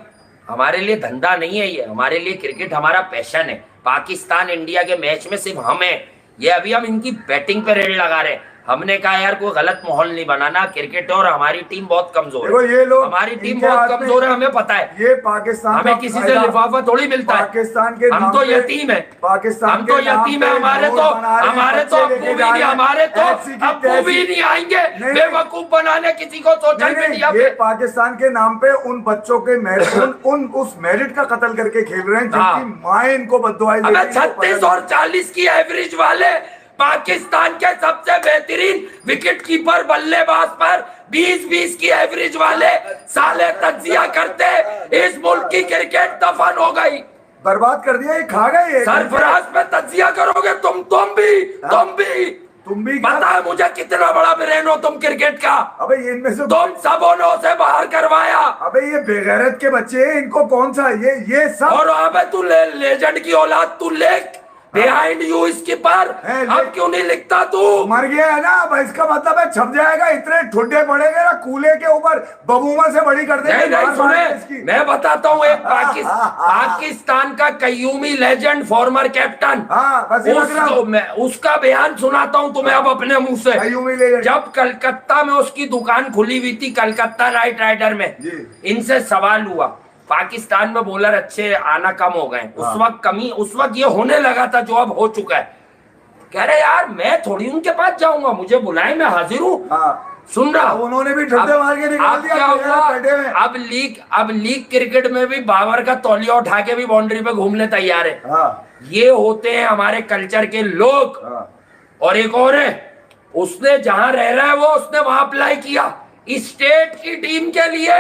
हमारे लिए धंधा नहीं है ये, हमारे लिए क्रिकेट हमारा पैशन है। पाकिस्तान इंडिया के मैच में सिर्फ हम है, ये अभी हम इनकी बैटिंग पे रेड लगा रहे हैं। हमने कहा यार कोई गलत माहौल नहीं बनाना, क्रिकेट और हमारी टीम बहुत कमजोर देखो ये है, लोग, हमारी टीम इनके बहुत हाथ में कमजोर है, हमें पता है। ये पाकिस्तान हमें का किसी से फायदा लिफाफा थोड़ी मिलता है, पाकिस्तान के हम नाम तो पे, यतीम है, पाकिस्तान हम तो के नाम यतीम है। पे हमारे नोट तो बना रहे हैं, हमारे तो बच्चे अप्पू लेके भी जा नहीं, रहे हैं, हमारे तो ऐसी की अप्पू भी तैसी। नहीं आएंगे नहीं, बेवकूफ बनाने किसी को सोशल नहीं, मीडिया ये पे। पाकिस्तान के नाम पे उन बच्चों के उन उस मेरिट का कत्ल करके खेल रहे हैं हाँ। जिनकी माए इनको बद्दुआएं दे हमें रही हैं, 36 और 40 की एवरेज वाले पाकिस्तान के सबसे बेहतरीन विकेट कीपर बल्लेबाज पर 20-20 की एवरेज वाले साले तजिया करते, इस मुल्क की क्रिकेट दफन हो गई। बर्बाद कर दिया, ये खा गए ये। सरफराज पे तजिया करोगे तुम भी क्या? पता है मुझे कितना बड़ा ब्रेन हो तुम क्रिकेट का, अबे ये इनमें से तुम सबों ने उसे बाहर करवाया। अबे ये बेगैरत के बच्चे हैं, इनको कौन सा ये सब। और अबे तू लेजेंड की औलाद, तू लेख बिहाइंड यू इसकी पर, अब क्यों नहीं लिखता तू? मर गया है ना, अब इसका मतलब है छप जाएगा, इतने ठुड्डे पड़ेंगे ना कूले के ऊपर, बबूमा से बड़ी कर देंगे। नहीं सुने, मैं बताता हूँ एक पाकिस्तान का कयूमी लेजेंड फॉर्मर कैप्टन, हाँ, उसका बयान सुनाता हूँ तुम्हें अब अपने मुंह से। कयूमी लेजेंड। जब कलकत्ता में उसकी दुकान खुली हुई थी, कलकत्ता नाइट राइडर में, इनसे सवाल हुआ, पाकिस्तान में बॉलर अच्छे आना कम हो गए, उस वक्त ये होने लगा था जो अब हो चुका है। कह रहे यार मैं थोड़ी उनके पास जाऊंगा, मुझे बुलाए, मैं हाजिर हूँ। सुन रहा, उन्होंने भी ठुड्डे मार के निकाल दिया। क्या हुआ, अब लीग क्रिकेट में भी बाबर का तौलिया उठा के भी बाउंड्री पे घूमने तैयार है। ये होते हैं हमारे कल्चर के लोग। और एक और है, उसने जहां रह रहा है वो उसने वहां अप्लाई किया स्टेट की टीम के लिए,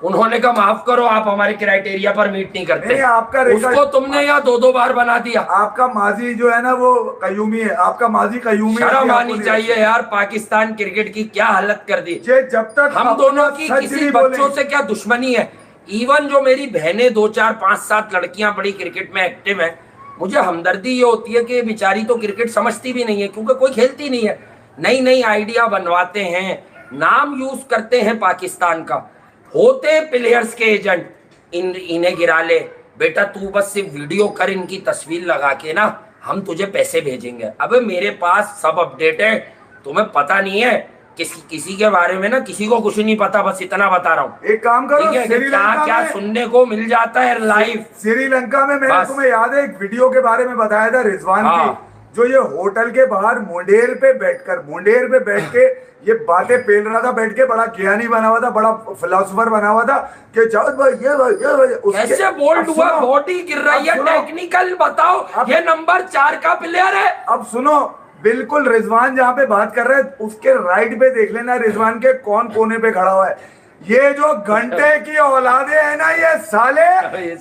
उन्होंने कहा माफ करो आप हमारे क्राइटेरिया पर मीट नहीं करते। आपका उसको तुमने यहाँ 2-2 बार बना दिया। आपका माजी जो है ना वो कयूमी है, आपका माजी कयूमी। शर्म आनी चाहिए यार, पाकिस्तान क्रिकेट की क्या हालत कर दी। जब तक हम दोनों की किसी बच्चों से क्या दुश्मनी है, इवन जो मेरी बहनें 2-4-5-7 लड़कियां बड़ी क्रिकेट में एक्टिव है, मुझे हमदर्दी ये होती है कि बेचारी तो क्रिकेट समझती भी नहीं है, क्योंकि कोई खेलती नहीं है। नई नई आइडिया बनवाते हैं, नाम यूज करते हैं पाकिस्तान का, होते प्लेयर्स के एजेंट, इन्हें गिरा ले बेटा, तू बस सिर्फ वीडियो कर, इनकी तस्वीर लगा के ना हम तुझे पैसे भेजेंगे। अबे मेरे पास सब अपडेट है, तुम्हें पता नहीं है किसी के बारे में ना, किसी को कुछ नहीं पता, बस इतना बता रहा हूँ। एक काम करो, क्या सुनने को मिल जाता है लाइव। श्रीलंका में मैंने तुम्हें याद है एक वीडियो के बारे में बताया था रिजवान की, जो ये होटल के बाहर मुंडेर पे बैठ के ये बातें पेल रहा था, बैठ के बड़ा ज्ञानी बना हुआ था, बड़ा फिलोसोफर बना हुआ था कि जाओ भाई ये कैसे बोल्ड हुआ, बॉडी गिर रही है, टेक्निकल बताओ, ये नंबर 4 का प्लेयर है। अब सुनो, बिल्कुल रिजवान जहाँ पे बात कर रहे हैं उसके राइट पे देख लेना रिजवान के कौन कोने पे खड़ा हुआ है। ये जो घंटे की औलादे है ना, ये साले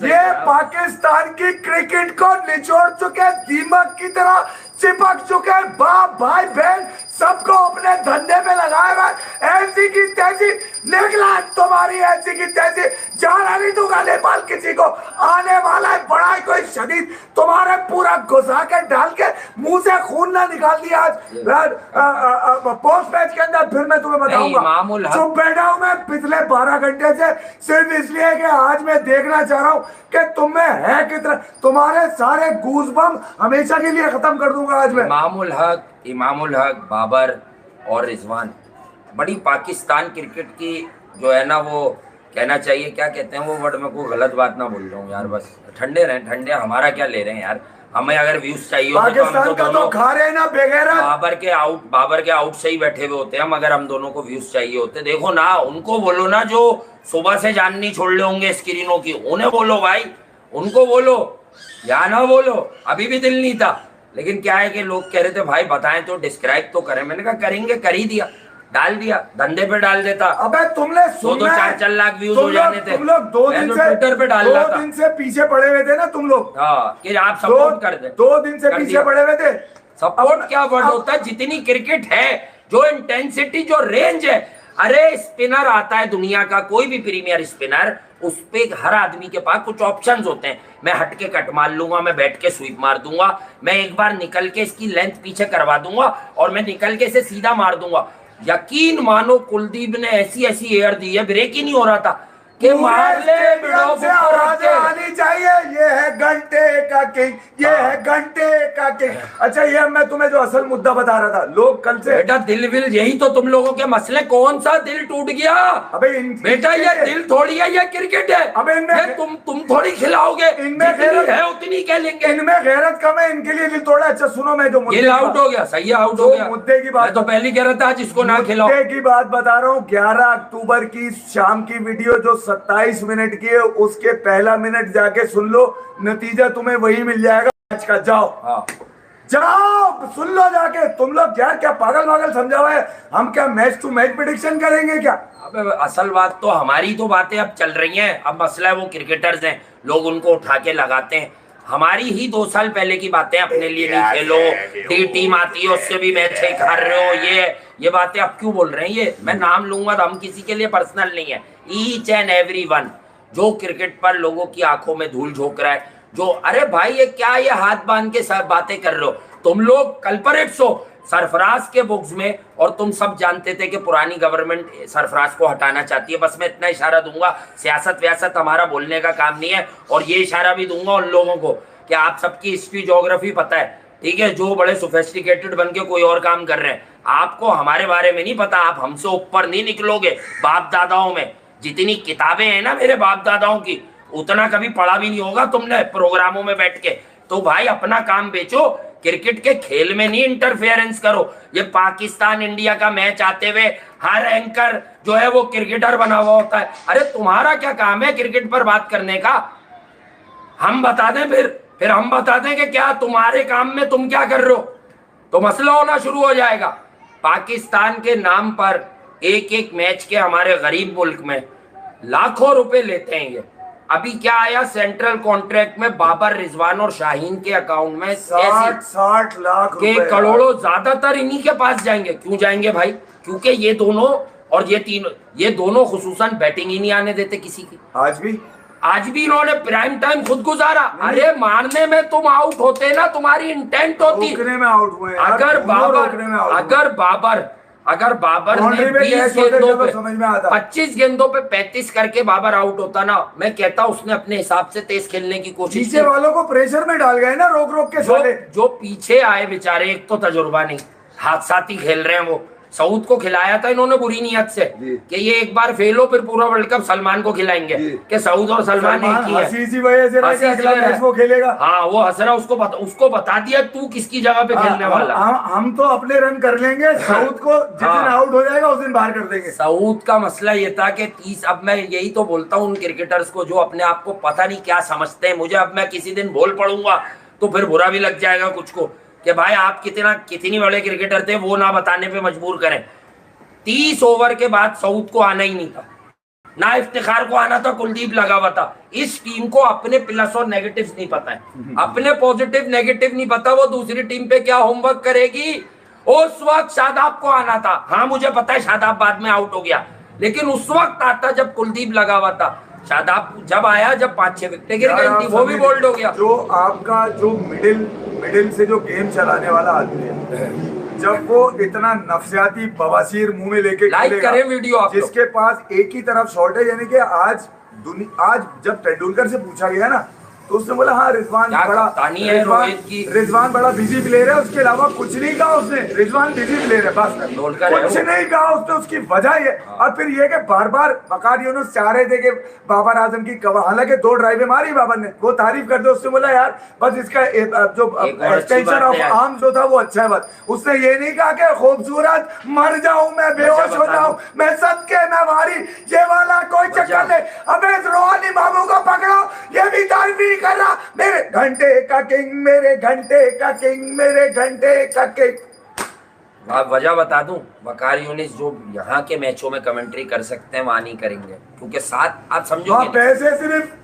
ये पाकिस्तान की क्रिकेट को निचोड़ चुके, दीमक की तरह चिपक चुके, बाप भाई बहन सबको अपने धंधे पे लगाएगा। ऐसी की तैसी निकला तुम्हारी, ऐसी की तैसी जाना नहीं दूंगा नेपाल किसी को, आने वाला है बड़ा कोई शदीद, तुम्हारे पूरा घुसा के डाल के मुंह से खून ना निकाल दिया आज पोस्ट मैच के अंदर, फिर मैं तुम्हें बताऊंगा। चुप बैठा हूं मैं पिछले 12 घंटे से, सिर्फ इसलिए कि आज मैं देखना चाह रहा हूं कि तुम में है कितना, तुम्हारे सारे गूज़बम हमेशा के लिए खत्म कर दूंगा आज मैं। इमामुल हक, बाबर और रिजवान, बड़ी पाकिस्तान क्रिकेट की जो है ना, वो कहना चाहिए, क्या कहते हैं वो वर्ड में, कोई गलत बात ना बोल रहा हूँ यार, बस ठंडे रहें, ठंडे, हमारा क्या ले रहे हैं यार। हमें अगर व्यूज चाहिए होते तो हम पाकिस्तान तो का तो दोनों खा रहे हैं ना बेगैरत। बाबर के आउट से ही बैठे हुए होते हम, अगर हम दोनों को व्यूज चाहिए होते। देखो ना, उनको बोलो ना जो सुबह से जान नहीं छोड़ रहे होंगे स्क्रीनों की, उन्हें बोलो भाई, उनको बोलो, या ना बोलो। अभी भी दिल नहीं था, लेकिन क्या है कि लोग कह रहे थे भाई बताएं तो, डिस्क्राइब तो करें। मैंने कहा करेंगे, कर ही दिया, डाल दिया, धंधे पे डाल देता। अबे तुमने दो सुनना है, 4 लाख व्यूज हो जाने थे। तुम लोग दो मैं दिन तो से ट्विटर पे डाल रहा था। 2 दिन से पीछे पड़े हुए थे ना तुम लोग। हाँ, कि आप सपोर्ट कर दे। 2 दिन से कर पीछे दिया। पड़े हुए थे। सपोर्ट क्या वर्ड होता है? जितनी क्रिकेट है, जो इंटेंसिटी, जो रेंज है, अरे स्पिनर आता है दुनिया का, कोई भी प्रीमियर स्पिनर, उस पे हर आदमी के पास कुछ ऑप्शंस होते हैं। मैं हट के कट मार लूंगा, मैं बैठ के स्वीप मार दूंगा, मैं एक बार निकल के इसकी लेंथ पीछे करवा दूंगा, और मैं निकल के इसे सीधा मार दूंगा। यकीन मानो कुलदीप ने ऐसी ऐसी एयर दी है, ब्रेक ही नहीं हो रहा था कि मार ले स्टेडियम से आवाजें आनी चाहिए, ये है घंटे का किंग, ये है घंटे का किंग। अच्छा, ये मैं तुम्हें जो असल मुद्दा बता रहा था, लोग कल से बेटा दिल विल, यही तो तुम लोगों के मसले। कौन सा दिल टूट गया? अबे बेटा ये दिल थोड़ी है, ये क्रिकेट है। अबे इनमें ये तुम थोड़ी खिलाओगे, इनमें जितनी गैरत है उतनी कह लेंगे। इनमें गैरत कम है, इनके लिए दिल तोड़ा। अच्छा सुनो, मैं जो ये आउट हो गया, सही है, आउट हो गया। मुद्दे की बात, मैं तो पहले कह रहा था जिसको ना खिलाओ। मुद्दे की बात बता रहा हूँ। 11 अक्टूबर की शाम की वीडियो जो 27 मिनट की है, उसके पहला मिनट जाके सुन लो, नतीजा तुम्हें वही मिल जाएगा मैच का। जाओ, हाँ, जाओ सुन लो जाके। तुम लोग यार क्या पागल समझा हुआ है? हम क्या मैच टू मैच प्रेडिक्शन करेंगे क्या? अबे असल बात तो, हमारी तो बातें अब चल रही हैं। अब मसला है वो क्रिकेटर्स हैं, लोग उनको उठा के लगाते हैं। हमारी ही 2 साल पहले की बातें, अपने लिए नहीं खेलो, टी टीम आती है उससे भी मैच ही हार रहे हो, ये बातें अब क्यों बोल रहे हैं? ये मैं नाम लूंगा तो हम किसी के लिए पर्सनल नहीं है। ईच एंड एवरी वन जो क्रिकेट पर लोगों की आंखों में धूल झोंक रहा है, जो अरे भाई ये क्या, ये हाथ बांध के सब बातें कर रहे हो तुम लोग, कल्परेट्स हो सरफराज के बुक्स में। और तुम सब जानते थे कि पुरानी गवर्नमेंट सरफराज को हटाना चाहती है। बस मैं इतना इशारा दूंगा, सियासत व्यासत हमारा बोलने का काम नहीं है। और ये इशारा भी दूंगा उन लोगों को कि आप सबकी हिस्ट्री ज्योग्राफी पता है, ठीक है, जो बड़े सोफिस्टिकेटेड बन के कोई और काम कर रहे हैं। आपको हमारे बारे में नहीं पता, आप हमसे ऊपर नहीं निकलोगे। बाप दादाओं में जितनी किताबें हैं ना मेरे बाप दादाओं की, उतना कभी पढ़ा भी नहीं होगा तुमने प्रोग्रामों में बैठ के। तो भाई अपना काम बेचो, क्रिकेट के खेल में नहीं इंटरफेरेंस करो। ये पाकिस्तान इंडिया का मैच आते हुए हर एंकर जो है वो क्रिकेटर बना हुआ होता है। अरे तुम्हारा क्या काम है क्रिकेट पर बात करने का? हम बता दें, फिर हम बता दें कि क्या तुम्हारे काम में तुम क्या कर रहे हो, तो मसला होना शुरू हो जाएगा। पाकिस्तान के नाम पर एक एक मैच के हमारे गरीब मुल्क में लाखों रुपए लेते हैं ये। अभी क्या आया सेंट्रल कॉन्ट्रैक्ट में, बाबर, रिजवान और शाहीन के अकाउंट में 60 लाख के रुपए करोड़ों ज्यादातर इन्हीं के पास जाएंगे। क्यों जाएंगे भाई? क्योंकि ये दोनों और ये दोनों खुसूसन बैटिंग ही नहीं आने देते किसी की। आज भी इन्होंने प्राइम टाइम खुद गुजारा। अरे मारने में तुम आउट होते ना, तुम्हारी इंटेंट होती। में आउट हुए। अगर बाबर ने 20 गेंदों पे 25 गेंदों पे 35 करके बाबर आउट होता ना, मैं कहता उसने अपने हिसाब से तेज खेलने की कोशिश की। पीछे वालों को प्रेशर में डाल गए ना, रोक रोक के साले। जो पीछे आए बेचारे, एक तो तजुर्बा नहीं, हाथ-साथी खेल रहे हैं वो। सऊद को खिलाया था इन्होंने बुरी नियत से कि ये एक बार फेल हो फिर पूरा वर्ल्ड कप सलमान को खिलाएंगे कि सऊद और सलमान एक ही है। हंसी वजह से अगला मैच वो खेलेगा। हाँ, वो हंस रहा, उसको बता दिया तू किसकी जगह पे खेलने वाला। हम तो अपने रन कर लेंगे, सऊद को जिस दिन आउट हो जाएगा उस दिन बाहर कर देंगे। सऊद का मसला ये था कि 30, अब मैं यही तो बोलता हूँ उन क्रिकेटर्स को जो अपने आप को पता नहीं क्या समझते हैं। मुझे अब मैं किसी दिन बोल पड़ूंगा तो फिर बुरा भी लग जाएगा कुछ को कि भाई आप कितनी बड़े क्रिकेटर थे, वो ना बताने पे मजबूर करें। 30 ओवर के बाद सऊद को आना ही नहीं था, ना इफ्तिखार को आना था, कुलदीप लगा हुआ था। इस टीम को अपने प्लस और नेगेटिव्स नहीं पता है, अपने पॉजिटिव नेगेटिव नहीं पता। वो दूसरी टीम पे क्या होमवर्क करेगी। उस वक्त शादाब को आना था। हाँ मुझे पता है शादाब बाद में आउट हो गया, लेकिन उस वक्त आता जब कुलदीप लगा हुआ था। शादाब जब आया, जब 5-6 विकेट गिर गई थी, वो भी बोल्ड हो गया। जो आपका जो मिडिल से जो गेम चलाने वाला आदमी है, जब वो इतना नफसियाती बवासीर मुंह में लेके लाइक करें वीडियो आप, जिसके पास एक ही तरफ शॉट है, यानी कि आज जब तेंदुलकर से पूछा गया ना तो उसने बोला हाँ रिजवान क्या बड़ा कप्तानी है रोहित की। रिजवान बड़ा बिजी प्लेयर है, उसके अलावा कुछ नहीं कहा उसने, रिजवान बिजी प्लेयर है बस, तेंदुलकर है कुछ वो। नहीं कहा उसने, उसकी वजह ये। और फिर ये कि बार बार वकार यूनुस चाह रहे थे कि बाबर आजम की हालांकि 2 ड्राइवें मारी बाबर ने, वो तारीफ कर दे, उसने बोला यार बस इसका जो एक और अच्छी एक्सटेंशन बात ऑफ है यार। आर्म जो था वो अच्छा है बस। उसने ये नहीं कहा कि खूबसूरत मर जाऊं मैं, बेहोश हो बता जाऊं मैं, सदके मैं वारी, ये वाला कोई चक्कर नहीं। अबे इस रोहानी बाबू को पकड़ो, ये भी तारीफ नहीं कर रहा, मेरे घंटे का किंग, मेरे घंटे का किंग, मेरे घंटे का किंग। आप वजह बता दूं, वकार यूनिस जो यहाँ के मैचों में कमेंट्री कर सकते हैं वहां नहीं करेंगे, क्योंकि साथ आप समझोगे वहाँ नहीं। पैसे सिर्फ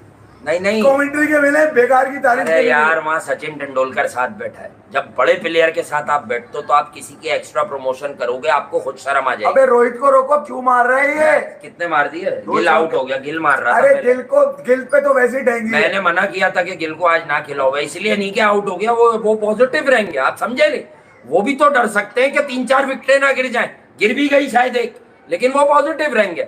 नहीं कमेंट्री के मिले, बेकार की तारीफ अरे के लिए यार वहां सचिन तेंदुलकर साथ बैठा है, जब बड़े प्लेयर के साथ आप बैठते हो तो आप किसी के एक्स्ट्रा प्रमोशन करोगे, आपको खुद शर्म आ मिले। जाएगी। अबे रोहित को रोको, क्यों मार रहे हैं ये? कितने मार दिए, गिल आउट हो गया, गिल मार रहा था अरे पहले। गिल पे तो वैसे ही डेंगी है। मैंने मना किया था कि गिल को आज ना खिलाओ, इसलिए नहीं कि आउट हो गया, वो पॉजिटिव रहेंगे, आप समझे नहीं। वो भी तो डर सकते हैं कि 3-4 विकेटें ना गिर जाएं, गिर भी गई शायद एक, लेकिन वो पॉजिटिव रहेंगे।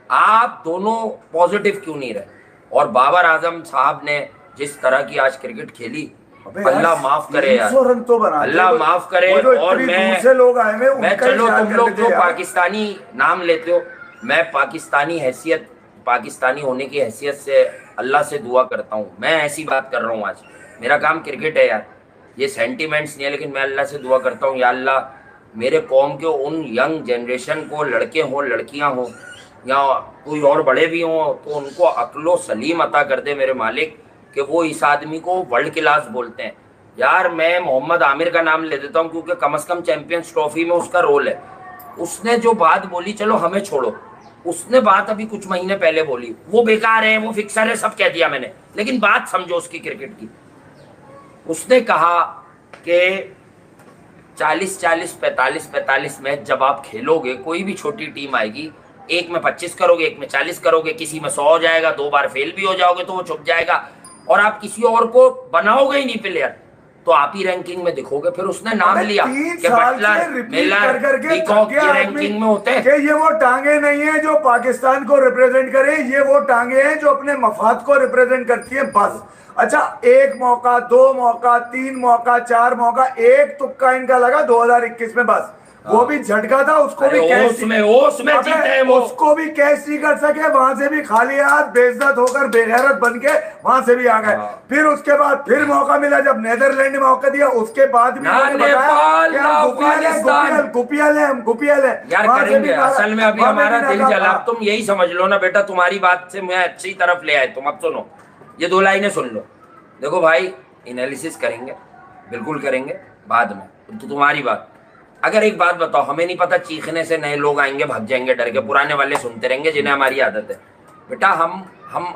आप दोनों पॉजिटिव क्यों नहीं रहे? और बाबर आजम साहब ने जिस तरह की आज क्रिकेट खेली, अल्लाह माफ करे यार, 300 रन तो बना अल्लाह माफ करे। और मैं लोग आए हुए, मैं उनका चलो ख्याल तुम लोग करते जो थे यार। पाकिस्तानी नाम लेते हो, मैं पाकिस्तानी हैसियत, पाकिस्तानी होने की हैसियत से अल्लाह से दुआ करता हूँ। मैं ऐसी बात कर रहा हूँ, आज मेरा काम क्रिकेट है यार, ये सेंटीमेंट्स नहीं है, लेकिन मैं अल्लाह से दुआ करता हूँ, या अल्लाह मेरे कौम के उन यंग जनरेशन को, लड़के हों लड़कियां हों या कोई और बड़े भी हों, तो उनको अक्लो सलीम अता कर दे मेरे मालिक, कि वो इस आदमी को वर्ल्ड क्लास बोलते हैं। यार मैं मोहम्मद आमिर का नाम ले देता हूँ, क्योंकि कम से कम चैंपियंस ट्रॉफी में उसका रोल है। उसने जो बात बोली, चलो हमें छोड़ो, उसने बात अभी कुछ महीने पहले बोली, वो बेकार है, वो फिक्सर है, सब कह दिया मैंने, लेकिन बात समझो उसकी क्रिकेट की। उसने कहा कि 40-40, 45-45 मैच जब आप खेलोगे, कोई भी छोटी टीम आएगी, एक में 25 करोगे, एक में 40 करोगे, किसी में 100 हो जाएगा, 2 बार फेल भी हो जाओगे तो वो छुप जाएगा, और आप किसी और को बनाओगे ही नहीं प्लेयर, तो आप ही रैंकिंग में दिखोगे। फिर उसने नाम लिया कि बटलर, मिलर, पीकॉक ये रैंकिंग में होते हैं। ये वो टांगे नहीं है जो पाकिस्तान को रिप्रेजेंट करे, ये वो टांगे हैं जो अपने मफाद को रिप्रेजेंट करती है बस। अच्छा, 1 मौका, 2 मौका, 3 मौका, 4 मौका, एक तुक्का इनका लगा 2021 में बस, वो भी झटका था, उसको भी कैश जीते हैं वो, उसको भी कैश नहीं कर सके, वहां से भी खाली हाथ बेइज्जत होकर बेगैरत बन के वहां से भी आ गए। फिर उसके बाद फिर मौका मिला जब नेदरलैंड ने मौका दिया, उसके बाद भी गुपियल है यार करेंगे। असल में अभी हमारा दिल जला, तुम यही समझ लो ना बेटा, तुम्हारी बात से मैं अच्छी तरफ ले आए तुम। अब सुनो, ये 2 लाइनें सुन लो। देखो भाई, एनालिसिस करेंगे, बिल्कुल करेंगे बाद में, तो तुम्हारी बात। अगर एक बात बताओ, हमें नहीं पता चीखने से नए लोग आएंगे, भाग जाएंगे डर के, पुराने वाले सुनते रहेंगे जिन्हें हमारी आदत है। बेटा हम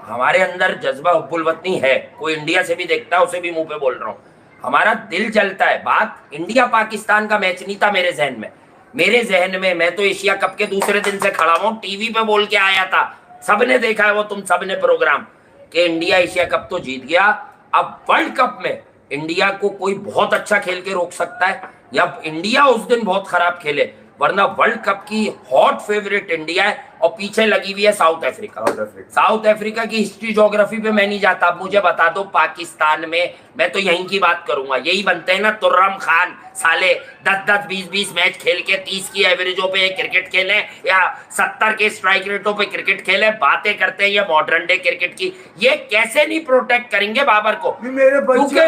हमारे अंदर जज्बा हुब्बुल वतनी है, कोई इंडिया से भी देखता है उसे भी मुंह पे बोल रहा हूँ, हमारा दिल जलता है। बात इंडिया पाकिस्तान का मैच नहीं था मेरे जहन में, मेरे जहन में, मैं तो एशिया कप के दूसरे दिन से खड़ा हूँ, टीवी पे बोल के आया था, सबने देखा है वो, तुम सबने प्रोग्राम, कि इंडिया एशिया कप तो जीत गया, अब वर्ल्ड कप में इंडिया को कोई बहुत अच्छा खेल के रोक सकता है, या इंडिया उस दिन बहुत खराब खेले, वरना वर्ल्ड कप की हॉट फेवरेट इंडिया है, और पीछे लगी हुई है साउथ अफ्रीका। साउथ अफ्रीका की हिस्ट्री ज्योग्राफी पे मैं नहीं जाता, अब मुझे बता दो पाकिस्तान में, मैं तो यहीं की बात करूंगा, यही बनते हैं ना तुर्रम खान, साले 10-10, 20-20 मैच खेल के 30 की एवरेजों पे क्रिकेट खेले, या 70 के स्ट्राइक रेटों पे क्रिकेट खेले, बातें करते हैं ये मॉडर्न डे क्रिकेट की। ये कैसे नहीं प्रोटेक्ट करेंगे बाबर को, क्योंकि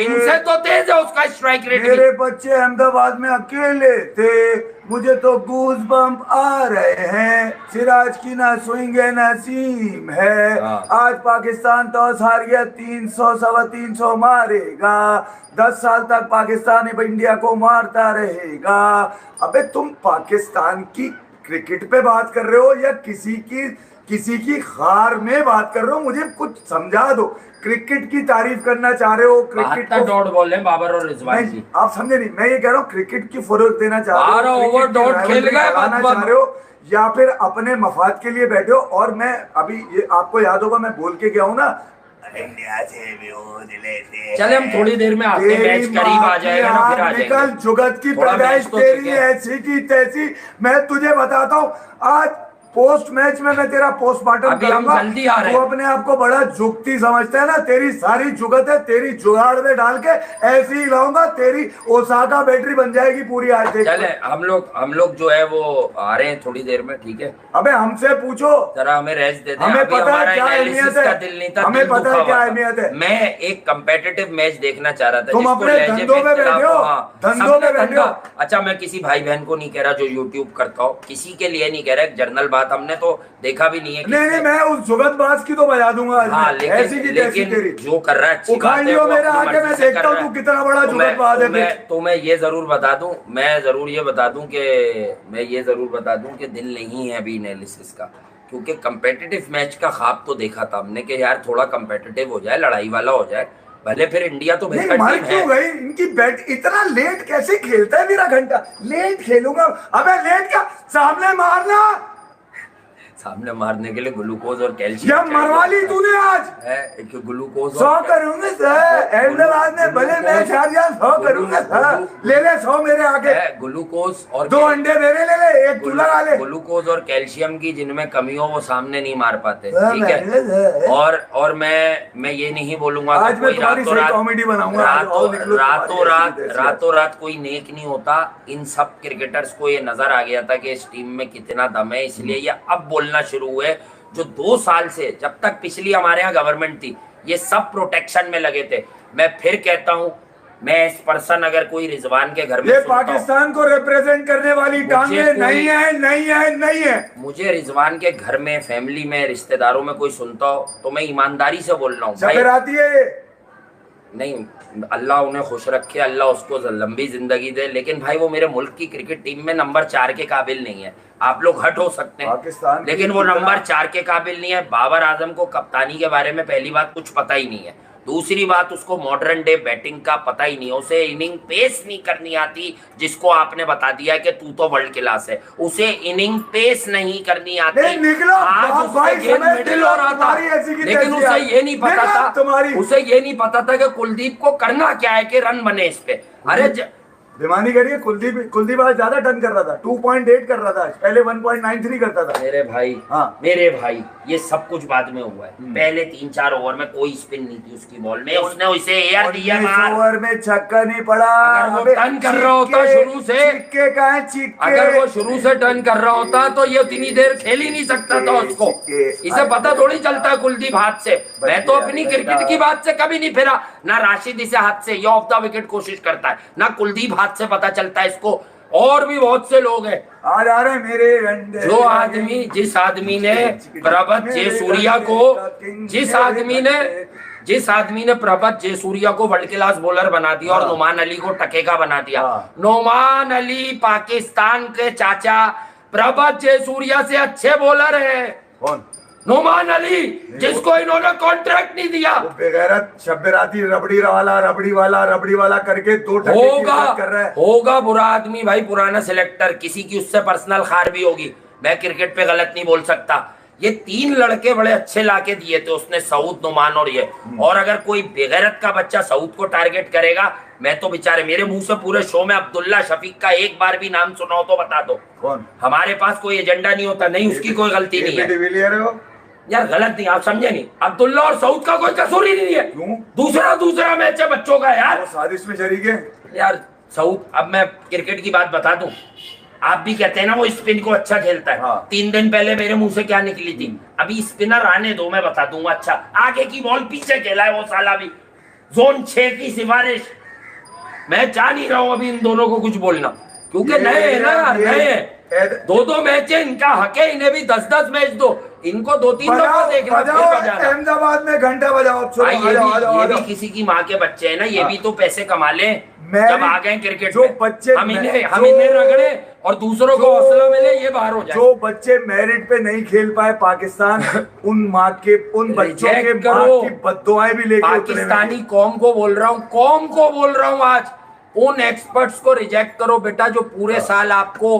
इनसे तो तेज है उसका स्ट्राइक रेट। मेरे बच्चे अहमदाबाद में अकेले थे, मुझे तो गूज बम्प आ रहे हैं, सिराज की ना स्विंग है ना सीम है, आज पाकिस्तान टॉस हार गया, 300 सवा 300 मारेगा, 10 साल तक पाकिस्तान इंडिया को मारता रहेगा। अबे तुम पाकिस्तान की क्रिकेट पे बात कर रहे हो या किसी की हार में बात कर रहे हो? मुझे कुछ समझा दो, क्रिकेट की तारीफ करना चाह रहे हो, क्रिकेट को डॉट बोल रहे हैं बाबर और रिजवान जी, आप समझे नहीं, मैं ये कह रहा हूँ क्रिकेट की फरोग देना चाह रहे हो, 12 ओवर डॉट खेल गए चाह रहे हो, या फिर अपने मफाद के लिए बैठे हो। और मैं अभी ये आपको याद होगा, मैं बोल के गया हूँ ना, इंडिया से व्यूज लेते, चले हम थोड़ी देर में आते, मैच करीब आ जाएगा ना, फिर आ जाएंगे। जुगत की पैदाइश तेरी ऐसी की तैसी। मैं तुझे बताता हूँ, आज पोस्ट मैच में मैं तेरा पोस्टमार्टम अभी हम करूंगा। जल्दी आ रहे तू हैं। अपने आप को बड़ा जुगती समझता है ना, तेरी सारी जुगत है, तेरी जुगाड़ में डाल के ऐसे ही लाऊंगा, तेरी ओसाका बैटरी बन जाएगी पूरी। आज देख चले हम लोग जो है वो आ रहे हैं थोड़ी देर में, ठीक है? अबे हमसे पूछो, जरा हमें रेस्ट दे दे। हमें अभी पता है हमारा क्या एनालिसिस अहमियत है, का दिल नहीं था, हमें दिल पता है दुखा क्या हुआ था। अहमियत है। मैं एक कंपेटिटिव मैच देखना चाह रहा था। तुम जिसको अपने लहजे धंधों में इख्तिलाफ बैठे हो, हाँ, धंधों सबने में बैठे हो। धंधा। अच्छा, मैं किसी भाई बहन को नहीं कह रहा जो यूट्यूब करता हो, किसी के लिए नहीं कह रहा, एक जनरल बात, हमने तो देखा भी नहीं है नहीं किसने। मैं उस जुगतबाज की तो बजा दूंगा आज हाँ, मैं। ऐसी की तैसी लेकिन तेरी जो कर रहा है अच्छी उखाड़ बात है, लियो वो मेरे अपनी आगे, मर्जी मैं से कर देखता हूँ रहा तू है। कितना बड़ा जुगतबाज है। तो मैं ये जरूर बता दूं, कि दिल नहीं है अभी एनालिसिस का, क्योंकि कंपेटिटिव मैच का ख्वाब तो देखा था हमने कि यार थोड़ा कंपेटिटिव हो जाए, लड़ाई वाला हो जाए, भले फिर इंडिया तो नहीं बेहतर मर टीम क्यों है। गई इनकी बैट, इतना लेट कैसे खेलता है मेरा घंटा, लेट खेलूंगा। अबे लेट क्या, सामने मारना, सामने मारने के लिए ग्लूकोज और जब कैल्शियम मरवा ली तूने आज है, एक ग्लूकोज 100 करूंगे सर, अहमदाबाद में भले मैच हार जाए 100 करूंगा सर, ले ले 100 मेरे आगे, ग्लूकोज और 2 अंडे मेरे ले ले, एक तू लगा ले। ग्लूकोज और कैल्शियम की जिनमें कमी हो वो सामने नहीं मार पाते, हाँ, ठीक है? और मैं ये नहीं बोलूंगा आज मैं तुम्हारी सही कॉमेडी बनाऊंगा, आज आओ निकलो तुम्हारी रातों रात कोई नेक नहीं होता। इन सब क्रिकेटर्स को ये नजर आ गया था कि इस टीम में कितना दम है, इसलिए ये अब बोलना शुरू हुए। जो 2 साल से, जब तक पिछली हमारे यहाँ गवर्नमेंट थी, ये सब प्रोटेक्शन में लगे थे। मैं फिर कहता हूँ, मैं इस पर्सन अगर कोई रिजवान के घर में ये पाकिस्तान को रिप्रेजेंट करने वाली टांगे नहीं है। मुझे रिजवान के घर में, फैमिली में, रिश्तेदारों में कोई सुनता हो तो मैं ईमानदारी से बोल रहा हूँ भाई, आती है नहीं, अल्लाह उन्हें खुश रखे, अल्लाह उसको लंबी जिंदगी दे, लेकिन भाई वो मेरे मुल्क की क्रिकेट टीम में नंबर 4 के काबिल नहीं है। आप लोग हट हो सकते हैं, लेकिन वो नंबर 4 के काबिल नहीं है। बाबर आजम को कप्तानी के बारे में पहली बात कुछ पता ही नहीं है, दूसरी बात उसको मॉडर्न डे बैटिंग का पता ही नहीं है, उसे इनिंग पेस नहीं करनी आती, जिसको आपने बता दिया कि तू तो वर्ल्ड क्लास है, उसे इनिंग पेस नहीं करनी आती। आज उसका गेंद मिडिल हो रहा था, लेकिन उसे ये नहीं पता था कि कुलदीप को करना क्या है कि रन बने इस पे। अरे बेमानी करिए, कुलदीप आज ज्यादा टर्न कर रहा था, 2.8 कर रहा था, पहले 1.93 करता था। मेरे भाई ये सब कुछ बाद में हुआ है, पहले 3-4 ओवर में कोई स्पिन नहीं थी उसकी बॉल में, उसने उसे एयर दिया, ओवर में छक्का नहीं पड़ा। अगर वो टर्न कर रहा होता शुरू से, अगर वो शुरू से टर्न कर रहा होता तो ये उतनी देर खेल ही नहीं सकता था उसको। इसे पता थोड़ी चलता है कुलदीप हाथ से। मैं तो अपनी क्रिकेट की बात से कभी नहीं फिरा, ना राशिद इसे हाथ से या ऑफ द विकेट कोशिश करता है, ना कुलदीप हाथ से पता चलता है इसको। और भी बहुत से लोग हैं आज आ रहे मेरे अंडे, जिस आदमी ने प्रभात जयसूर्या को, जिस आदमी ने प्रभात जयसूर्या को वर्ल्ड क्लास बॉलर बना दिया और नुमान अली को टके का बना दिया। नुमान अली पाकिस्तान के चाचा प्रभात जयसूर्या से अच्छे बॉलर है। कौन? नुमान अली, जिसको इन्होंने कॉन्ट्रैक्ट नहीं दिया। बेगैरत शब्बराती रबड़ी वाला करके 2 टके की बात कर रहा है। होगा बुरा आदमी भाई, पुराना सिलेक्टर, किसी की उससे पर्सनल खार भी होगी, मैं क्रिकेट पे गलत नहीं बोल सकता। ये 3 लड़के बड़े अच्छे लाके दिए थे उसने, सऊद, नुमान और ये। और अगर कोई बेगैरत का बच्चा सऊद को टारगेट करेगा, मैं तो बेचारे, मेरे मुंह से पूरे शो में अब्दुल्ला शफीक का एक बार भी नाम सुना हो तो बता दो। कौन? हमारे पास कोई एजेंडा नहीं होता, नहीं उसकी कोई गलती नहीं है यार, गलत नहीं, आप समझे नहीं, अब्दुल्ला और सऊद का कोई कसूर ही नहीं है। क्यों? दूसरा मैच है बच्चों का यार, साजिश में शरीक है यार सऊद। अब मैं क्रिकेट की बात बता दूं, आप भी कहते हैं ना वो स्पिन को अच्छा खेलता है। हाँ। 3 दिन पहले मेरे मुंह से क्या निकली थी, अभी स्पिनर आने दो, मैं बता दूंगा। अच्छा, आगे की बॉल पीछे खेला है वो साला भी, जोन 6 की सिफारिश। मैं चाह नहीं रहा हूं अभी इन दोनों को कुछ बोलना, क्योंकि नए है ना यार, नए है। 2-2 मैच है, इनका हक है, इन्हें भी 10-10 मैच दो, इनको 2-3 दफा देखना। अहमदाबाद में घंटा बजाओ, ये भी किसी की माँ के बच्चे हैं ना, ये भी तो पैसे कमा ले। जब आ गए क्रिकेट जो बच्चे, हम इन्हें रगड़े और दूसरों को हौसला मिले, ये बाहर हो जाए। जो बच्चे मेरिट पे नहीं खेल पाए पाकिस्तान, उन बच्चों के माँ की बद्दुआएं भी लेके पाकिस्तानी कौम को बोल रहा हूँ आज, उन एक्सपर्ट्स को रिजेक्ट करो बेटा जो पूरे साल आपको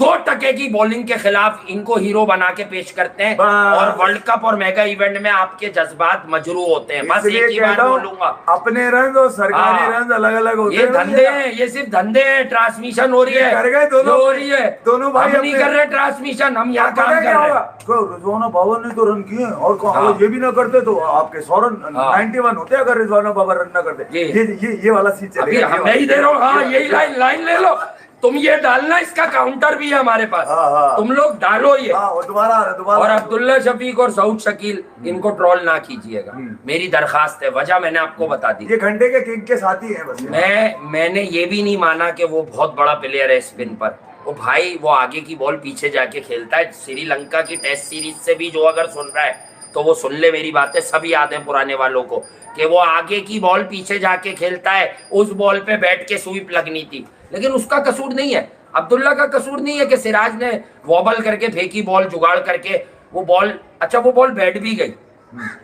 2% की बॉलिंग के खिलाफ इनको हीरो बना के पेश करते हैं बस। और वर्ल्ड कप और मेगा इवेंट में आपके जज्बात मजरू होते हैं। बस इसलिए एक ही बात कहता हूं, बोलूंगा, अपने रन और सरकारी हाँ। रन अलग अलग होते ये हैं धंधे हैं, ये सिर्फ धंधे हैं। ट्रांसमिशन हो रही है, कर गए दोनों, जो हो रही है, दोनों भाई हम नहीं अपने- कर रहे ट्रांसमिशन, हम यहाँ पता काम है कर क्या रहे होगा? हैं। क्यों, रिजवाना बाबर ने तो रन किए और हाँ। अगर ये भी ना करते तो आपके 100 रन, हाँ। 91 होते अगर रिजवाना बाबर रन ना करते। ये- ये वाला सीन अभी चलेगा। हम नहीं दे रहा हूँ, हाँ यही लाइन ले लो तुम, ये डालना, इसका काउंटर भी है हमारे पास, हाँ। तुम लोग डालो ये। हाँ, वो दोबारा आ रहा है, दोबारा और आ रहा है। अब्दुल्ला शफीक और सऊद शकील इनको ट्रोल ना कीजिएगा, मेरी दरखास्त है। वजह मैंने आपको बता दी। ये घंटे के किंग के साथी हैं बस। मैंने ये भी नहीं माना कि वो बहुत बड़ा प्लेयर है स्पिन पर। वो भाई वो आगे की बॉल पीछे जाके खेलता है। श्रीलंका की टेस्ट सीरीज से भी जो अगर सुन रहा है तो वो सुन ले मेरी बातें, सब याद है पुराने वालों को, कि वो आगे की बॉल पीछे जाके खेलता है। उस बॉल पे बैठ के स्वीप लगनी थी, लेकिन उसका कसूर नहीं है, अब्दुल्ला का कसूर नहीं है कि सिराज ने वॉबल करके फेंकी बॉल, जुगाड़ करके वो बॉल, अच्छा वो बॉल बैठ भी गई,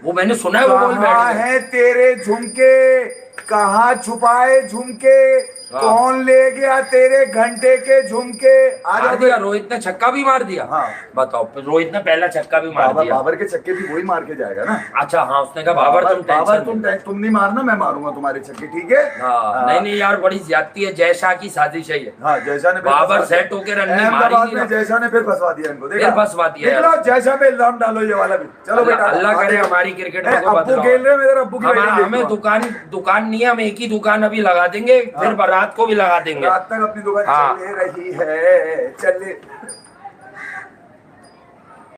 वो मैंने सुना है वो बॉल बैठ कहाँ गई। है तेरे झुमके, कहाँ छुपाए झुमके, हाँ। कौन ले गया तेरे घंटे के झुमके? आ मार जाओ दिया, बे। रोहित ने छक्का भी मार दिया। हाँ। बताओ, रोहित ने पहला छक्का भी मार दिया। बाबर के छक्के भी वही मार के जाएगा ना। अच्छा हाँ, उसने कहा बाबर तुम नहीं मारना, मैं मारूंगा तुम्हारे छक्के, ठीक है? हाँ, नहीं यार, बड़ी ज्यादती है, जय शाह की साजिश है ये। हाँ, जयशाह ने फिर बाबर फंसवा सेट होके रन नहीं अहमदाबाद मारी में ना। जयशाह ने फिर फंसवा दिया इनको, देखा? फिर फंसवा दिया देख लो, जयशाह पे इल्जाम डालो ये वाला भी। चलो बेटा, अल्लाह करे हमारी क्रिकेट में कोई अब्बू बदलाव। खेल रहे हैं, मेरे अब्बू की बैटिंग देख हमें लो। दुकान नहीं है, हम एक ही दुकान अभी लगा देंगे, फिर बारात को भी लगा देंगे। रात तक अपनी दुकान हाँ। चल रही है, चल